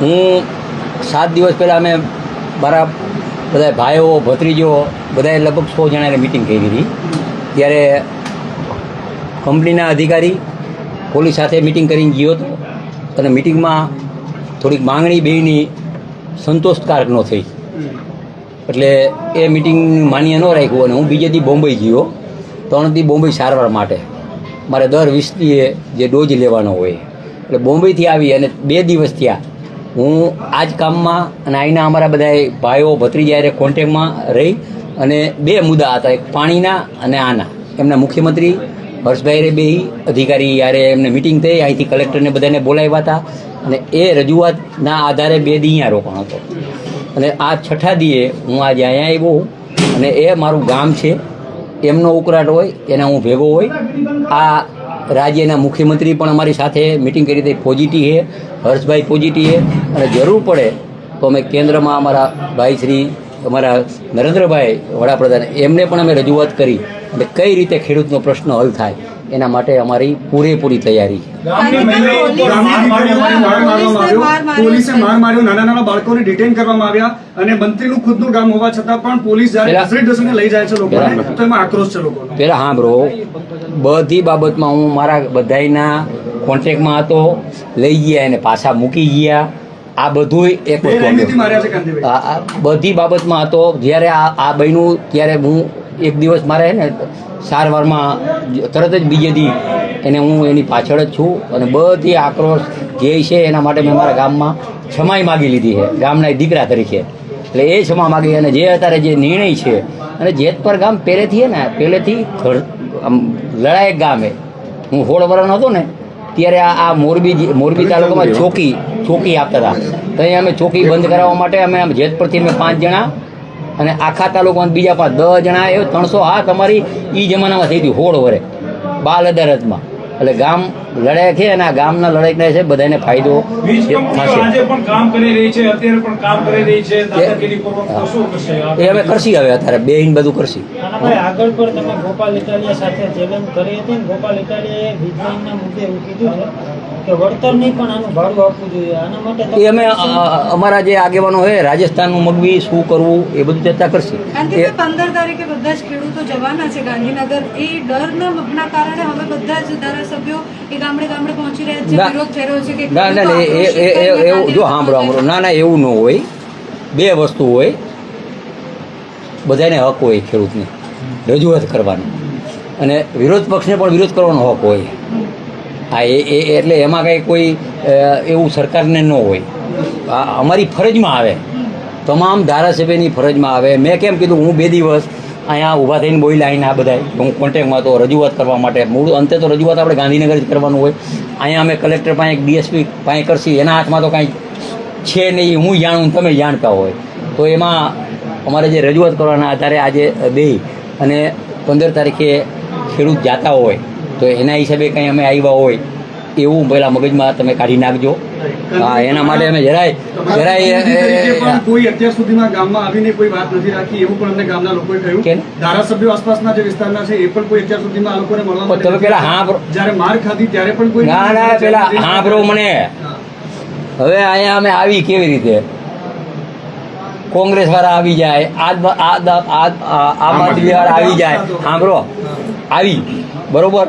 હું 7 દિવસ પહેલાં અમે મારા બધા ભાઈઓ ભત્રીજો બધાએ લગભગ 100 જણાને મિટિંગ કરી હતી. ત્યારે કંપનીના અધિકારી પોલીસ સાથે મિટિંગ કરીને ગયો હતો અને મિટિંગમાં થોડીક માંગણી બેયની સંતોષકારક ન થઈ એટલે એ મિટિંગ માન્ય ન રાખ્યું અને હું બીજે દી બોમ્બઈ ગયો. 3 દી બોમ્બઈ સારવાર માટે મારે દર 20 દીએ જે ડોઝ લેવાનો હોય એટલે બોમ્બેથી આવી અને 2 દિવસ થયા હું આ જ કામમાં અને અહીંના અમારા બધા ભાઈઓ ભત્રીજા યારે કોન્ટેક્ટમાં રહી અને 2 મુદ્દા હતા, એક પાણીના અને આના. એમના મુખ્યમંત્રી હર્ષભાઈ બે અધિકારી યારે એમને મિટિંગ થઈ, અહીંથી કલેક્ટરને બધાને બોલાવ્યા હતા અને એ રજૂઆતના આધારે 2 દી અહીંયા રોકાણ હતો અને આ 6ઠા દીએ હું આજે અહીંયા આવ્યો અને એ મારું ગામ છે, એમનો ઉકળાટ હોય એના હું ભેગો હોય. આ રાજ્યના મુખ્યમંત્રી પણ અમારી સાથે મિટિંગ કરી હતી, પોઝિટિવ છે, હર્ષભાઈ પોઝિટિવ છે અને જરૂર પડે તો અમે કેન્દ્રમાં અમારા ભાઈ શ્રી અમારા નરેન્દ્રભાઈ વડાપ્રધાન એમને પણ અમે રજૂઆત કરી એટલે કઈ રીતે ખેડૂતનો પ્રશ્ન હલ થાય એના માટે અમારી પૂરેપૂરી તૈયારી છે. પોલીસે માર માર્યો, નાના નાના બાળકોને ડિટેન કરવામાં આવ્યા અને મંત્રીનું ખુદનું ગામ હોવા છતાં પણ પોલીસ જ્યારે લઈ જાય છે લોકોને તો એમાં આક્રોશ છે લોકોનો. પહેલાં સાંભળો, બધી બાબતમાં હું મારા બધાના કોન્ટેક્ટમાં હતો, લઈ ગયા એને પાછા મૂકી ગયા. આ બધું એક બધી બાબતમાં હતો. જ્યારે આ બન્યું ત્યારે હું એક દિવસ મારે ને સારવારમાં તરત જ બીજે દી એને હું એની પાછળ જ છું અને બધી આક્રોશ જે છે એના માટે મેં મારા ગામમાં ક્ષમાઈ માગી લીધી છે ગામના એક દીકરા તરીકે. એટલે એ ક્ષમા માગી અને જે અત્યારે જે નિર્ણય છે અને જેતપર ગામ પહેલેથી ને પહેલેથી આમ લડાયક ગામ છે. હું 16 વર્ષનો હતો ને ત્યારે આ મોરબી તાલુકામાં ચોકી આપતા હતા. તો અહીંયા અમે ચોકી બંધ કરાવવા માટે અમે જેતપરથી અમે 5 જણા અને આખા તાલુકામાં બીજા 10 જણા એ 300 હાથ અમારી એ જમાનામાં થઈ હતી 16 વર્ષે બાલ અદાલતમાં. એટલે ગામ લડાઈ છે અને આ ગામના લડાઈ છે બધાને ફાયદો એ અમે કરશી હવે અત્યારે બેહીને બધું કરશી. આગળ પર તમે ગોપાલ ઇટાલિયા સાથે ચેલેન્જ કરી હતી ને ગોપાલ ઇટાલિયાએ વીજળીના મુદ્દે એવું કીધું છે કે વળતર નહીં પણ આનું ભાડું આપવું જોઈએ. આના માટે એ અમે અમારા જે આગેવાનો હોય રાજસ્થાનનું મગવી શું કરવું એ બધું ચર્ચા કરશી. 15 તારીખે બધા જ ખેડૂતો જવાના છે ગાંધીનગર. એ ડરના કારણે હવે બધા જ ધારાસભ્યો એ ગામડે પહોંચી રહ્યા છે, વિરોધ થઈ રહ્યો છે કે ના એવું જો સાંભળો ના એવું ન હોય. 2 વસ્તુ હોય, બધાને હક હોય ખેડૂતને રજૂઆત કરવાનો અને વિરોધ પક્ષને પણ વિરોધ કરવાનો હક હોય. હા એટલે એમાં કંઈ કોઈ એવું સરકારને ન હોય. અમારી ફરજમાં આવે, તમામ ધારાસભ્યની ફરજમાં આવે. મેં કેમ કીધું હું 2 દિવસ અહીંયા ઊભા થઈને બોલ્યા આવીને આ બધા હું કોન્ટેક્ટમાં તો રજૂઆત કરવા માટે મૂળ અંતે તો રજૂઆત આપણે ગાંધીનગર જ કરવાનું હોય. અહીંયા અમે કલેક્ટર પાસે ડીએસપી પાસે કરશી, એના હાથમાં તો કાંઈ છે નહીં. હું જાણું તમે જાણતા હોય તો એમાં અમારે જે રજૂઆત કરવાના આધારે આજે બે અને 15 તારીખે ખેડૂત જાતા હોય તો એના હિસાબે કંઈ અમે આવ્યા હોય એવું પહેલાં મગજમાં તમે કાઢી નાખજો. હા, એના માટે અમે જરાય કોઈ અત્યાર સુધીમાં ગામમાં આવીને કોઈ વાત નથી રાખી એવું પણ અમને ગામના લોકોએ કહ્યું. ધારાસભ્યો આસપાસના જે વિસ્તારના છે એ પણ કોઈ અત્યાર સુધીમાં આ લોકોને મળવા તમે પેલા હા જ્યારે માર ખાધી ત્યારે પણ કોઈ ના પેલા હા બ્રો મને હવે અહીંયા અમે આવી કેવી રીતે કોંગ્રેસ વાળા આવી જાય, આમ આદમી વાળા આવી જાય, સાંભળો આવી બરોબર.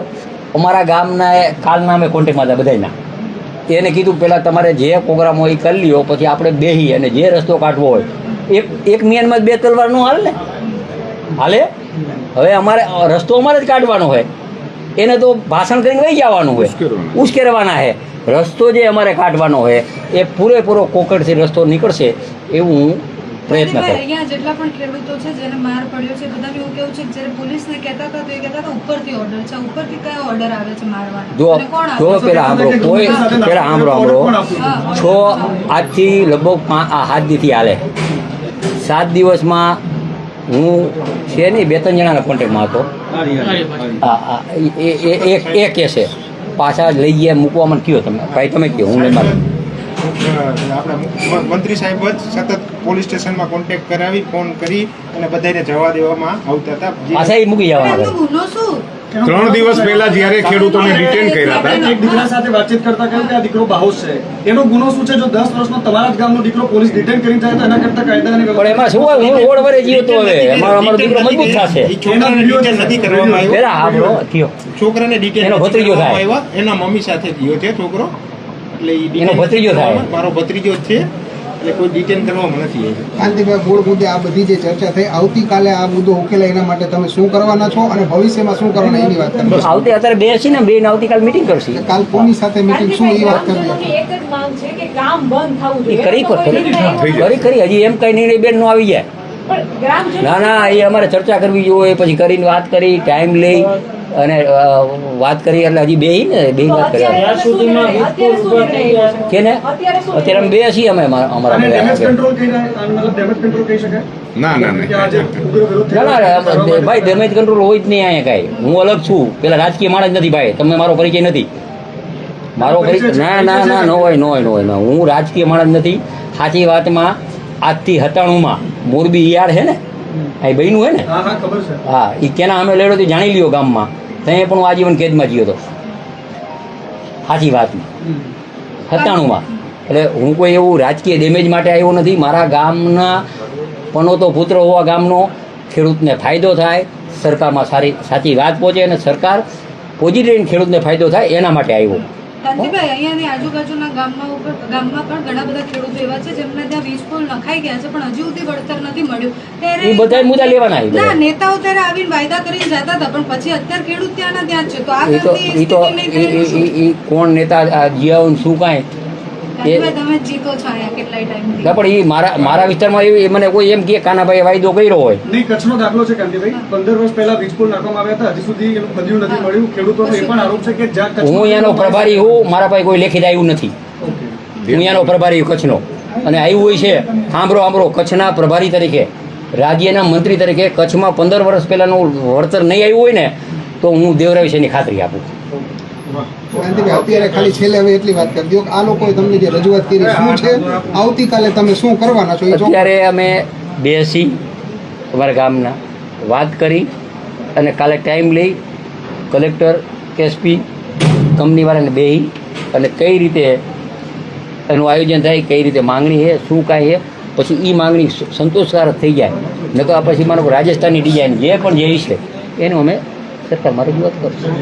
અમારા ગામના કાલના અમે કોન્ટેક્ટમાં હતા બધાના. એને કીધું પહેલાં તમારે જે પ્રોગ્રામ હોય એ કરી લ્યો, પછી આપણે બેસી અને જે રસ્તો કાઢવો હોય એક મિયાનમાં 2 તલવાર નો હાલે. હવે અમારે રસ્તો અમારે જ કાઢવાનો હોય, એને તો ભાષણ કરીને વહી જવાનું હોય, ઉશ્કેરવાના છે. રસ્તો જે અમારે કાઢવાનો હોય એ પૂરેપૂરો કોકડથી રસ્તો નીકળશે એવું હું પ્રયત્ન કરું. અહીંયા જેટલા પણ ખેડૂતો છે જેને માર પડ્યો છે બધાને એવું કેવું છે કે જ્યારે પોલીસને કહેતા હતા તો એ કહેતા હતા ઉપરથી ઓર્ડર છે. ઉપરથી કયો ઓર્ડર આવે છે મારવાનો? જો પેલા સાંભળો આજથી લગભગ 7 દીથી હાલે. 7 દિવસમાં હું છે નહીં 2-3 જણાના કોન્ટેક્ટમાં હતો. એ કેસે પાછા લઈ ગયા મૂકવા મને કયો તમે ભાઈ, તમે કહો હું નહીં મારું. આપણા મંત્રી સાહેબ જ સતત પોલીસ સ્ટેશનમાં કોન્ટેક્ટ કરાવી ફોન કરી અને બધાને જવા દેવામાં આવતા હતા. પાછા એ મૂકી જવાના. 3 દિવસ પહેલા જ્યારે ખેડૂતોને ડિટેન કર્યા હતા એક દીકરા સાથે વાતચીત કરતા કહ્યું કે આ દીકરો બાહોશ છે. એનો ગુનો શું છે? જો 10 વર્ષનો તમારા જ ગામનો દીકરો પોલીસ ડિટેન કરીને જાય તો એના કરતા કાયદાની પણ એમાં શું હોય, હું ઓળ વરે જીવ તો હવે અમારો દીકરો મજબૂત થશે. એ છોકરાને ડિટેન નથી કરવામાં આવ્યો. પેલા આપણો થયો છોકરાને ડિટેન એનો નથી ભત્રીજો કરવામાં થાય. આવ્યા. એના મમ્મી સાથે ગયો છે છોકરો, એટલે ઈ એનો detain ભત્રીજો થાય. મારો ભત્રીજો જ છે, એટલે કોઈ ડિટેન કરવામાં નથી આવ્યો. કાંતિભાઈ, મૂળ મુદ્દે આ બધી જે ચર્ચા થઈ, આવતીકાલે આ મુદ્દો ઉકેલાય એના માટે તમે શું કરવાના છો અને ભવિષ્યમાં શું કરવાના એની વાત કરવી છે. આવતી અત્યારે બે છે ને, બે ને આવતીકાલ મીટિંગ કરશી. કાલ કોની સાથે મીટિંગ શું એ વાત કરવી ગાંધીભાઈ, એક જ માંગ છે કે કામ બંધ થવું એ જોઈએ. કરી એનો કોઈ નિર્ણય થઈ જાય. કરી હજી એમ કઈ નિર્ણય બેન નો આવી જાય. પણ ગ્રામજનો ના ના, એ અમારે ચર્ચા કરવી જોઈએ, પછી કરીને વાત કરી, ટાઈમ લઈ અને વાત કરી, એટલે હજી બે ને બે વાત અત્યારે કર્યા તમે શું નિર્ણય? અત્યારે શું નિર્ણય? કે ને અત્યારે શું અત્યારે અમે બે છીએ, અમે અમારા અને ડેમેજ બધા. કંટ્રોલ કહી રહ્યા, આને મતલબ ડેમેજ કંટ્રોલ કહી શકાય ના ના કે આજે ના ઉગ્ર વિરોધ થઈ ના રહ્યો છે, ના ભાઈ, ડેમેજ કંટ્રોલ હોય જ નહીં અહીંયા કાંઈ. હું અલગ છું, પેલા રાજકીય માણસ નથી ભાઈ, તમે મારો પરિચય નથી. મારો પરિચય ના ના ના ન હોય, ન હોય, ન હોય. હું રાજકીય માણસ નથી. સાચી વાતમાં આજથી 97માં મોરબી યાર છે ને, અહીં બહેનું હે ને, હા હા ખબર છે. હા, એ કેના અમે લેડો તે જાણી લ્યો ગામમાં. ત્યાં પણ હું આજીવન કેદમાં જીયો હતો, સાચી વાતમાં 97માં. એટલે હું કોઈ એવું રાજકીય ડેમેજ માટે આવ્યો નથી. મારા ગામના પનોતો પુત્ર હોવા ગામનો ખેડૂતને ફાયદો થાય, સરકારમાં સાચી વાત પહોંચે અને સરકાર પોઝિટિવ ખેડૂતને ફાયદો થાય એના માટે આવ્યો. કાંતિભાઈ, અહીંયાની આજુબાજુના ગામમાં પણ ઘણા બધા ખેડૂતો એવા છે જેમને ત્યાં વીજ પોલ નખાઈ ગયા છે પણ હજુ સુધી વળતર નથી મળ્યું. ત્યારે એ બધાય મુદ્દા લેવાના એ બધા. ના, નેતાઓ ત્યારે આવીને વાયદા કરીને જતા હતા પણ પછી અત્યારે ખેડૂત ત્યાંના ત્યાં જ છે. તો આ એ તો ગામની એ તો સ્થિતિ લઈને શું? એ કોણ નેતા જીયાઓને શું કાંઈ કાંતિભાઈ, તમે જ જીતો છો અહીંયા કેટલાય ટાઈમથી. ના, પણ એ મારા વિસ્તારમાં એ મને કોઈ એમ કે કાનાભાઈ વાયદો કર્યો હોય. નહીં, કચ્છનો દાખલો છે કાંતિભાઈ. 15 વર્ષ પહેલા વીજ પોલ નાખવામાં આવ્યા હતા, હજી સુધી એનું બદલ્યું નથી મળ્યું. ખેડૂતોનો એ પણ આરોપ છે કે જ્યાં કચ્છમાં- હું અહીંયાનો પ્રભારી હું, મારા પાસે કોઈ લેખિત આવ્યું નથી. ઓકે. હું અહીંયાનો પ્રભારી છું કચ્છનો, અને આવ્યું હોય છે સાંભળો કચ્છના પ્રભારી તરીકે, રાજ્યના મંત્રી તરીકે કચ્છમાં 15 વર્ષ પહેલાનું વળતર નહીં આવ્યું હોય ને તો હું દેવરાવ વિશેની ખાતરી આપું. કાંતિભાઈ, અત્યારે ખાલી છેલ્લે હવે એટલી વાત કરી દો કે આ લોકોએ તમને જે રજૂઆત કરી શું છે, આવતીકાલે તમે શું કરવાના છો એ ચોક્કસ. અત્યારે અમે બેસી અમારા ગામના વાત કરી અને કાલે ટાઈમ લઈ કલેક્ટર, એસપી, કંપનીવાળાને બેસી અને કઈ રીતે એનું આયોજન થાય, કઈ રીતે માંગણી છે, શું કાંઈ છે, પછી એ માંગણી સંતોષકારક થઈ જાય ન તો પછી માનો રાજસ્થાનની ડિઝાઇન જે પણ જે છે એનું અમે સરકારમાં રજૂઆત કરશું.